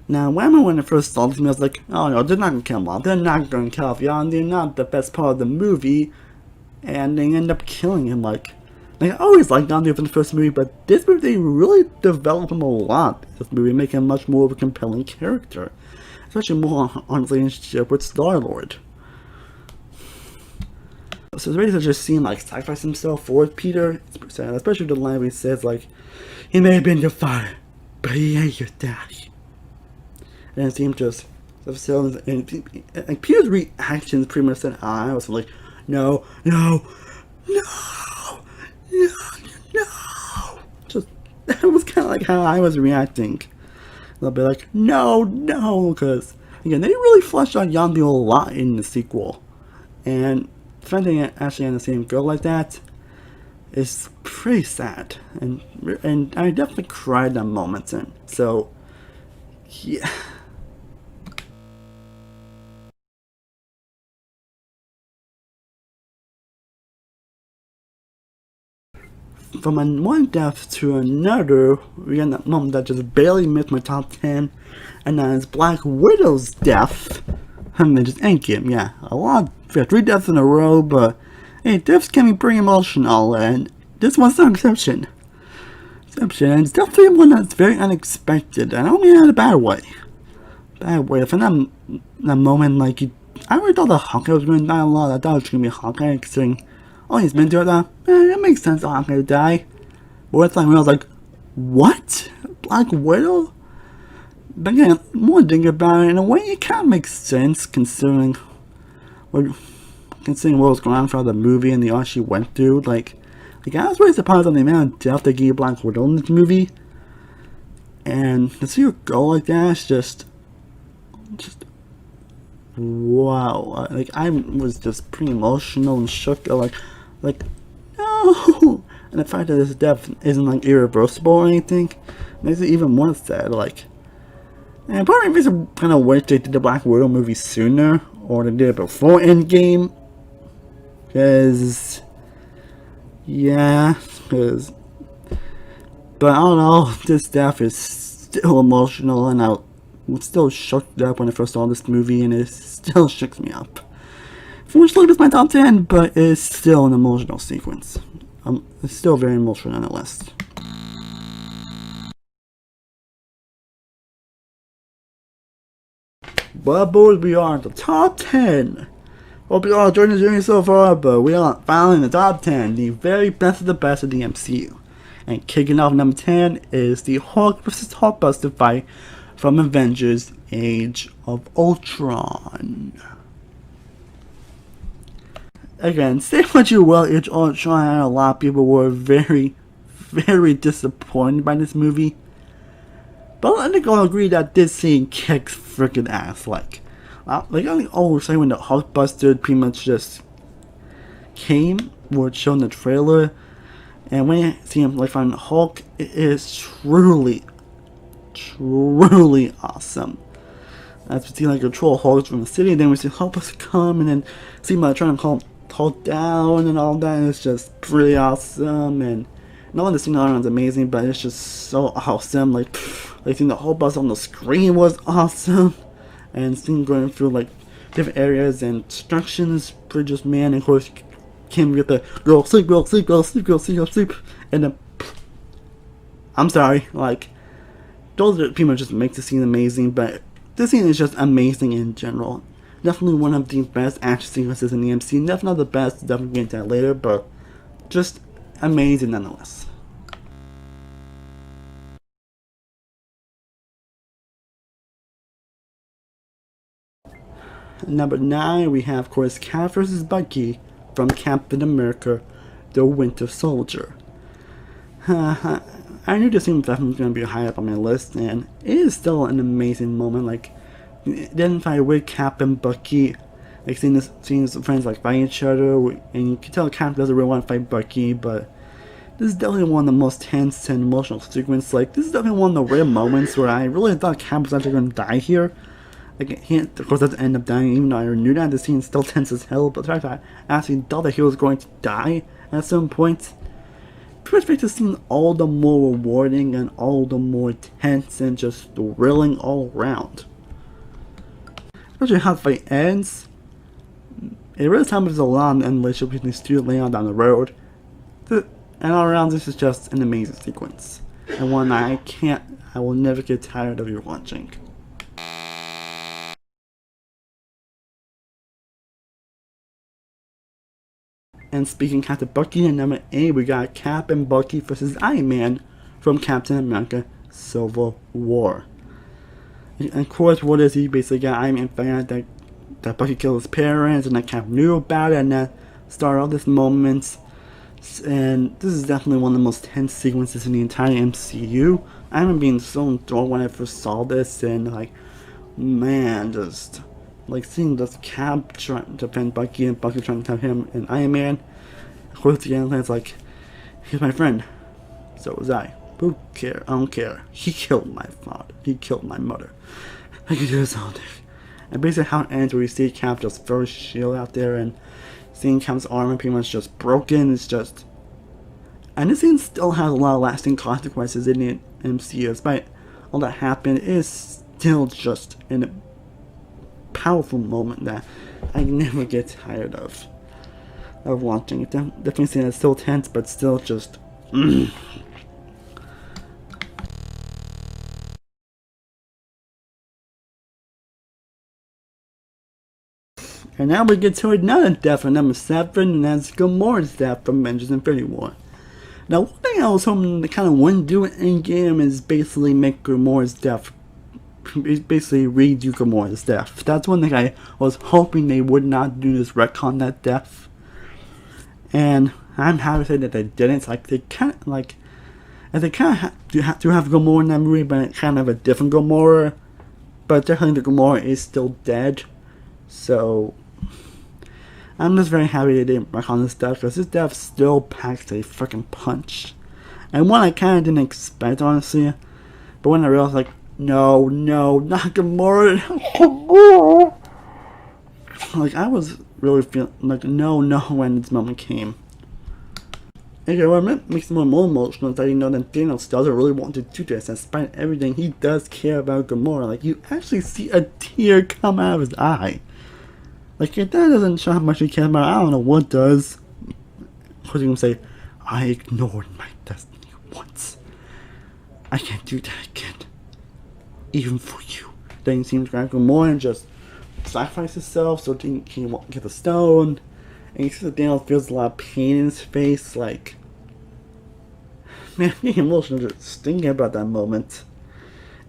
Now, when I first saw this, I was like, oh no, they're not going to kill him off. They're not going to kill off Yondu, not the best part of the movie. And they end up killing him. Like I always liked Yondu from the first movie, but this movie, they really developed him a lot. This movie, making him much more of a compelling character. especially more on his relationship with Star-Lord. So it's ready to just seem like sacrifice himself for Peter. It's pretty sad, especially the line where he says like, "He may have been your father, but he ain't your daddy." And it seemed just and Peter's reactions pretty much said, "I was like, no, no, no, no, no." Just that was kind of like how I was reacting. A little bit like, no, no, because again, they really fleshed out Yondu a lot in the sequel, and finding it actually on the same girl like that is pretty sad, and I definitely cried at moments, and so yeah. From one death to another, we got that moment that just barely missed my top 10, and that is Black Widow's death. And then just endgame, yeah. We had 3 deaths in a row, but hey, deaths can be pretty emotional, and this one's no exception. And it's definitely one that's very unexpected, and I don't mean that in a bad way. From that moment, like, I already thought that Hawkeye was going to die a lot. I thought it was going to be Hawkeye, considering, oh, he's been through that. That makes sense, Hawkeye to die. But it's like, when I was like, what? Black Widow? But again, more thinking about it, in a way, it kind of makes sense, considering what was going on throughout the movie and the art she went through. Like, I was really surprised on the amount of death they gave Black Widow in this movie. And to see her go like that is just wow. Like, I was just pretty emotional and shook. Like no. And the fact that this death isn't like irreversible or anything makes it even more sad. Like, and part of me is kind of wish they did the Black Widow movie sooner, or they did it before Endgame. But I don't know, this death is still emotional, and I was still shook up when I first saw this movie, and it still shooks me up. Fortunately, it's my top 10, but it's still an emotional sequence. It's still very emotional nonetheless. But boys, we are in the top 10. Hope you all enjoyed the journey so far, but we are finally in the top 10, the very best of the best of the MCU. And kicking off number 10 is the Hulk vs. Hulkbuster fight from Avengers Age of Ultron. Again, say what you will, Age of Ultron, and a lot of people were very, very disappointed by this movie. But I think I'll agree that this scene kicks freaking ass. Like I think all say when the Hulkbuster pretty much just came, or shown in the trailer, and when you see him like find Hulk, it is truly awesome. As we see like control Hulk from the city, and then we see Hulkbuster come, and then see him trying to calm Hulk down and all that. And it's just pretty awesome, and not only the scene around is amazing, but it's just so awesome. Like seeing the Hulkbuster on the screen was awesome, and seeing going through like different areas and instructions, pretty just man. And of course, Kim get the go sleep, go sleep, go sleep, go sleep, go sleep, and then I'm sorry, like those are pretty much just make the scene amazing. But this scene is just amazing in general. Definitely one of the best action sequences in the MCU. Definitely not the best, definitely get into that later, but just amazing nonetheless. Number 9, we have of course Cap vs. Bucky from Captain America: The Winter Soldier. I knew this scene was definitely going to be high up on my list, and it is still an amazing moment. Like, then fight with Cap and Bucky, like seeing his friends like fight each other, and you can tell Cap doesn't really want to fight Bucky, but this is definitely one of the most tense and emotional sequences. Like, this is definitely one of the rare moments where I really thought Cap was actually going to die here. Like, he of course doesn't end up dying, even though I knew that. The scene still tense as hell, but the fact that I actually thought that he was going to die at some point pretty much makes the scene all the more rewarding and all the more tense and just thrilling all around. Especially how the fight ends. It really tells a lot on the relationship between these two laying down the road. And all around, this is just an amazing sequence, and one I will never get tired of you watching. And speaking Captain Bucky, and number 8, we got Cap and Bucky versus Iron Man from Captain America Civil War. And of course, what is he? Basically got Iron Man figuring out that Bucky killed his parents, and that Cap knew about it, and that started all this moment. And this is definitely one of the most tense sequences in the entire MCU. I remember being so enthralled when I first saw this, and like, man, just like seeing this Cap trying to defend Bucky and Bucky trying to tell him and Iron Man. Of course, again, it's like, he's my friend. So was I. Who cares? I don't care. He killed my father. He killed my mother. I could do this all day. And basically how it ends where you see Cap just throw his shield out there and seeing Cap's armor pretty much just broken. It's just... And this scene still has a lot of lasting consequences in the MCU. Despite all that happened, it is still just a powerful moment that I never get tired of watching. It definitely seems it's still tense, but still just... And now we get to another death for number 7, and that's Gamora's death from Avengers Infinity War. Now, one thing I was hoping they kind of wouldn't do in Endgame is basically make Gamora's death, basically redo Gamora's death. That's one thing I was hoping they would not do, this retcon that death. And I'm happy to say that they didn't. Like, they kind of, like, and they kind of do have Gamora in that movie, but kind of a different Gamora. But definitely the Gamora is still dead. So... I'm just very happy they didn't work on this death, because this death still packs a freaking punch. And one I kind of didn't expect, honestly. But when I realized, like, no, not Gamora. Like, I was really feeling, like, no, when this moment came. Okay, what makes it more emotional is that you know that Thanos doesn't really want to do this. Despite everything, he does care about Gamora. Like, you actually see a tear come out of his eye. Like, if that doesn't show how much he cares about, I don't know what does. Because you can say, I ignored my destiny once. I can't do that again. Even for you. Then he seems to grab Gamora and just sacrifice himself so he won't get the stone. And you see that Daniel feels a lot of pain in his face. Like, man, I'm getting emotional just thinking about that moment.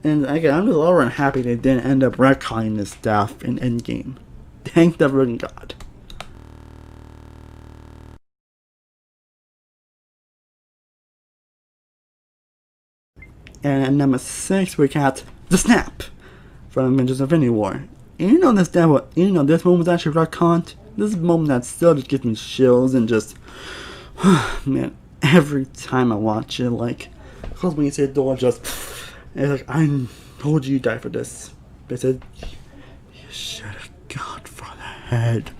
And again, I'm just overall happy they didn't end up retconning this death in Endgame. Thank the living God. And at number 6, we got the snap from Avengers Infinity War. And you know this moment was actually retconned. This is a moment that still just gives me chills and just, man, every time I watch it, like, cause when you see the door, just, it's like, I told you die for this. They said, you should have gone for the head.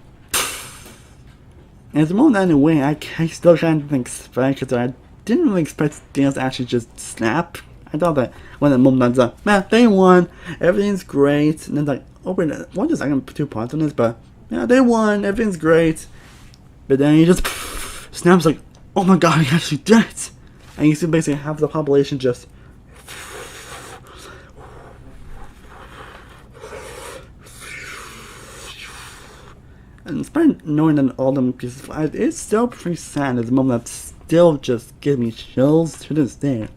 And it's a moment that in a way I still kind of expect, because I didn't really expect Thanos to actually just snap. I thought that when that moment was like, man, they won, everything's great, and then like, oh wait, one just I can put 2 parts on this, but yeah, they won, everything's great. But then he just snaps like, oh my god, he actually did it. And you see basically half the population just and despite knowing that all them pieces flies, it's still pretty sad. It's a moment that still just gives me chills to this day.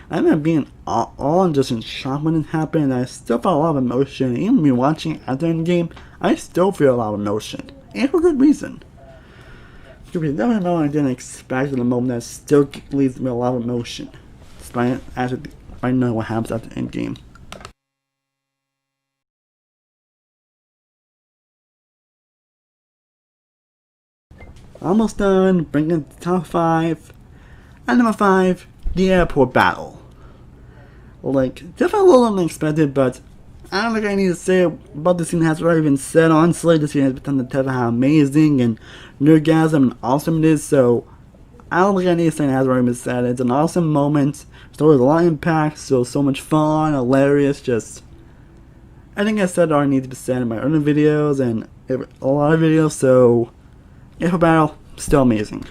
I remember being all just in shock when it happened, and I still felt a lot of emotion. Even me watching after the game, I still feel a lot of emotion, and for good reason. It could be another moment I didn't expect in a moment that still leaves me a lot of emotion, despite knowing what happens at the end game. Almost done, bringing it to top 5. At number 5, the airport battle. Like, definitely a little unexpected, but I don't think I need to say about this scene has already been said. Honestly, this scene has been done to tell how amazing and nerdgasm and awesome it is, so I don't think I need to say it has already been said. It's an awesome moment, story with a lot of impact, so much fun, hilarious, just... I think I said it already needs to be said in my other videos and a lot of videos, so airport battle, still amazing.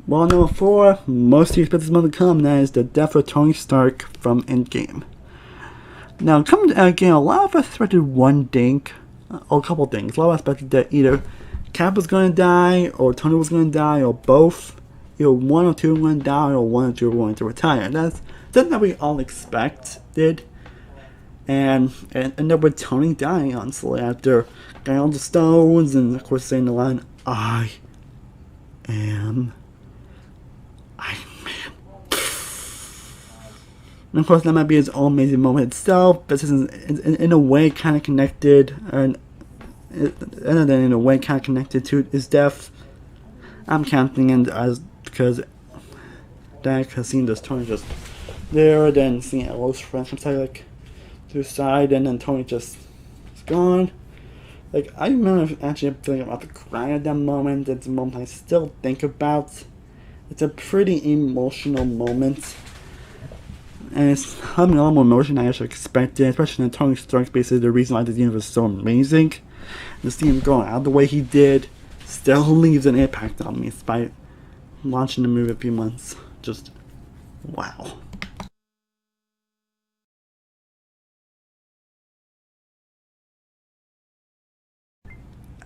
Well, number 4, most of you expect this moment to come, that is the death of Tony Stark from Endgame. Now, coming again, a lot of us expected one thing, or a couple things. A lot of us expected that either Cap was going to die, or Tony was going to die, or both. Either one or two were going to die, or one or two were going to retire. That's something that we all expected. And then with Tony dying, honestly, after getting all the stones, and of course saying the line, I am Iron Man. And of course, that might be his own amazing moment itself, but this is in a way kind of connected, and other than in a way kind of connected to his death. I'm counting it as because seeing this Tony just there, then seeing Elo's friends from like to the side, and then Tony just is gone. Like, I remember actually feeling about to cry at that moment. It's a moment I still think about. It's a pretty emotional moment. And it's having a lot more emotion than I actually expected, especially when Tony Stark's basically the reason why this universe is so amazing. And to see him going out the way he did still leaves an impact on me despite watching the movie a few months. Just wow.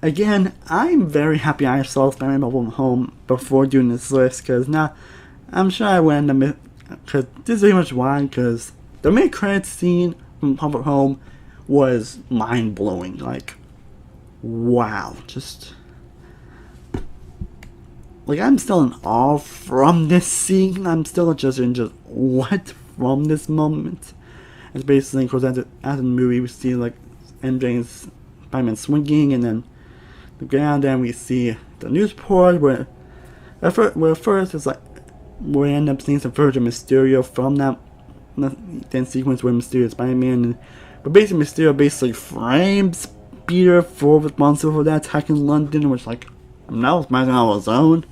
Again, I'm very happy I saw Spider-Man No Way Home before doing this list, because now I'm sure I would end up, because this is pretty much why, because the mid-credits scene from Home Home was mind-blowing. Like, wow, just like, I'm still in awe from this scene. I'm still just in what from this moment. It's basically, of course, as the movie, we see like MJ's Spider-Man swinging, and then the ground, and we see the news report where first it's like we end up seeing some footage of Mysterio from that then sequence with Mysterio Spider-Man, but basically Mysterio basically frames Peter for responsible for that attack in London, which like that was Spider-Man on his own.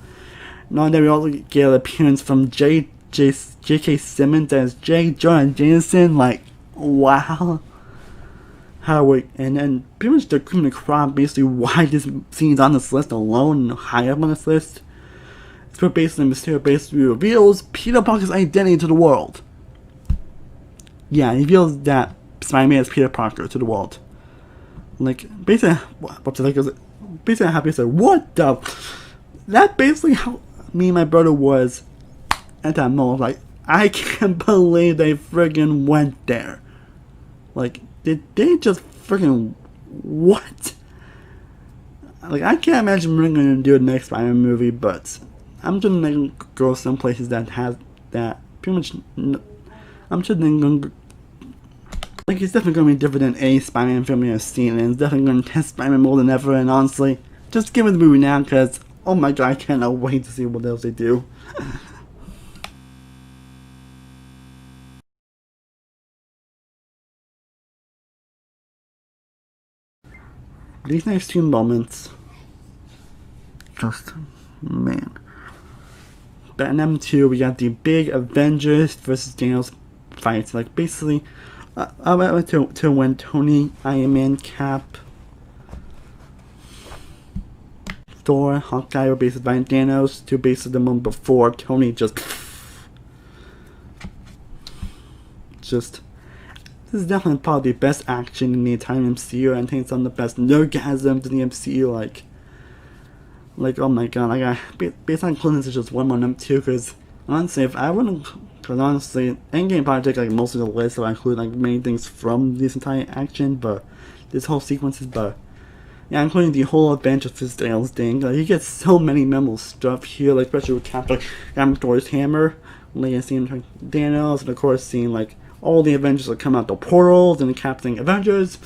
Now that we also get an appearance from J.K. Simmons as J. Jonah Jameson, like wow. And then pretty much the cream of the crop, basically why this scene's on this list alone and high up on this list. It's where basically Mysterio basically reveals Peter Parker's identity to the world. Yeah, he reveals that Spider-Man is Peter Parker to the world. Like, basically, basically happy to say, what the? That basically how me and my brother was at that moment. Like, I can't believe they friggin' went there. Like, did they just freaking what? Like, I can't imagine we're gonna do a next Spider-Man movie, but I'm just gonna go some places that have that pretty much. I'm just gonna like, it's definitely gonna be different than any Spider-Man film I've seen, and it's definitely gonna test Spider-Man more than ever. And honestly, just give me the movie now, because oh my god, I cannot wait to see what else they do. These next two moments, just, man. Batman 2, we got the big Avengers versus Thanos fights. Like, basically, I went to when Tony, Iron Man, Cap, Thor, Hawkeye were basically fighting Thanos, to basically the moment before Tony just. This is definitely probably the best action in the entire MCU, and I think some of the best nerdgasms in the MCU. Like oh my god, based on including this is just one more number two, because honestly, Endgame probably take like most of the list, so I include like many things from this entire action, but this whole sequences, but yeah, including the whole Avengers vs. Thanos thing. Like, you get so many memorable stuff here, like especially with Cap, like Thor's hammer, like seeing like Thanos, and of course seeing like all the Avengers that come out the portals, and the Captain Avengers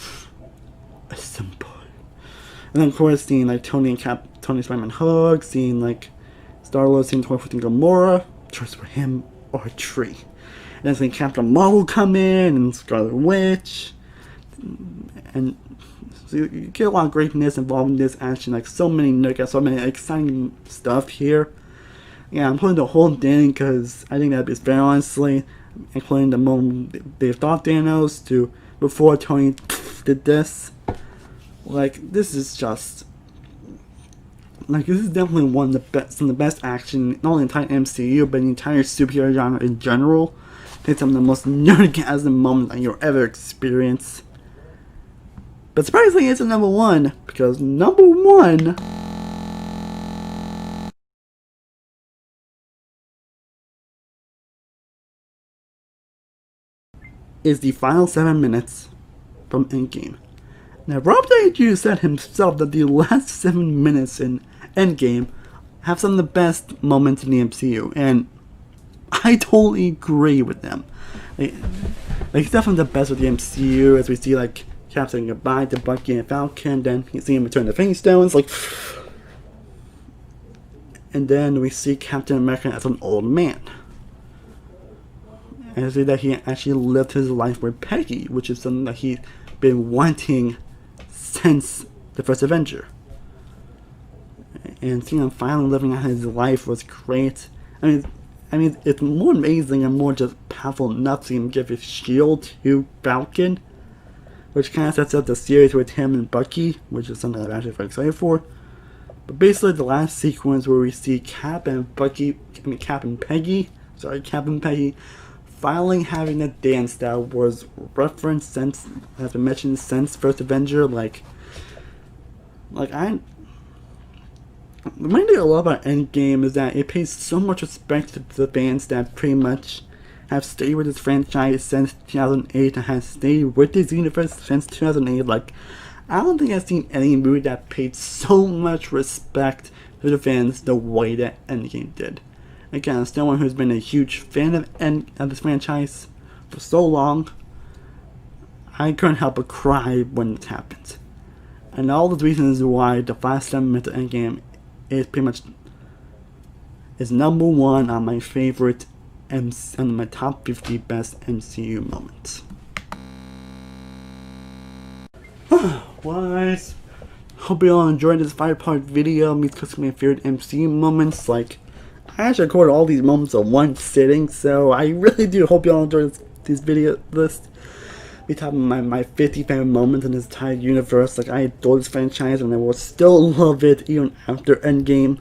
assemble. And then of course seeing like Tony Spider-Man hug, seeing like Star-Lord seeing Thor with Gamora, choice for him or a tree. And then seeing Captain Marvel come in, and Scarlet Witch, and so you get a lot of greatness involved in this action, like so many nuggets, so many exciting stuff here. Yeah, I'm putting the whole thing because I think that is very honestly, including the moment they thought Thanos to before Tony did this. Like, this is just like, this is definitely one of the best action, not only the entire MCU, but the entire superhero genre in general. take some of the most nerdgasm moments that you'll ever experience. But surprisingly, it's a number one, because number one is the final 7 minutes from Endgame. Now, Robert Downey Jr. said himself that the last 7 minutes in Endgame have some of the best moments in the MCU, and I totally agree with them. Like it's definitely the best with the MCU, as we see like Cap saying goodbye to Bucky and Falcon, then you see him return the Infinity Stones, and then we see Captain America as an old man. And I see that he actually lived his life with Peggy, which is something that he's been wanting since the first Avenger. And seeing him finally living out his life was great. I mean, it's more amazing and more just powerful enough to see him give his shield to Falcon, which kind of sets up the series with him and Bucky, which is something I'm actually very excited for. But basically, the last sequence where we see Cap and Peggy, finally having a dance that was referenced since, has been mentioned since First Avenger. The main thing I love about Endgame is that it pays so much respect to the fans that pretty much have stayed with this franchise since 2008 and has stayed with this universe since 2008. I don't think I've seen any movie that paid so much respect to the fans the way that Endgame did. Again, as someone who's been a huge fan of this franchise for so long, I couldn't help but cry when it happened. And all the reasons why the 5-7 minutes of Endgame is pretty much is number one on my favorite on my top 50 best MCU moments. Guys, hope you all enjoyed this 5-part video, me discussing my favorite MCU moments. I actually recorded all these moments in one sitting, so I really do hope you all enjoyed this video list. Me talking my 50 favorite moments in this entire universe. I adore this franchise and I will still love it even after Endgame.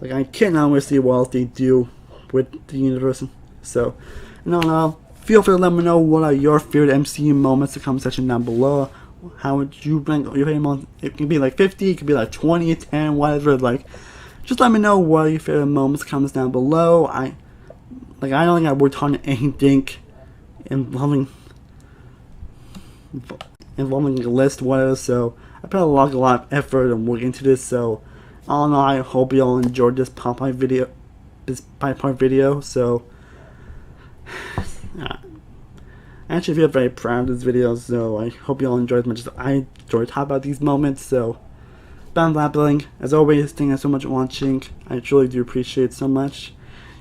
I cannot wait to see what else they do with the universe. So, feel free to let me know what are your favorite MCU moments in the comment section down below. How would you rank your favorite moments? It can be 50, it could be 20, 10, whatever. Just let me know what are your favorite moments in the comments down below. I don't think I worked on anything involving a list, whatever, so I put a lot of effort and work into this, so all in all, I hope you all enjoyed this 5-part video, so I actually feel very proud of this video, so I hope you all enjoyed as much as I enjoyed talking about these moments. So bam blabbling, as always, thank you so much for watching. I truly do appreciate it so much.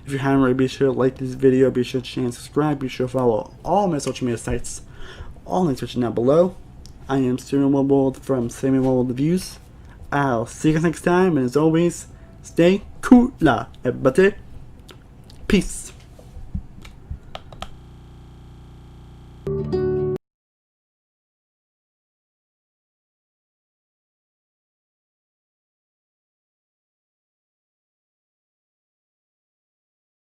If you haven't already, be sure to like this video, be sure to share and subscribe, be sure to follow all my social media sites, all links are down below. I am Steven World from Saving World Reviews. I'll see you guys next time, and as always, stay cool, everybody. Peace.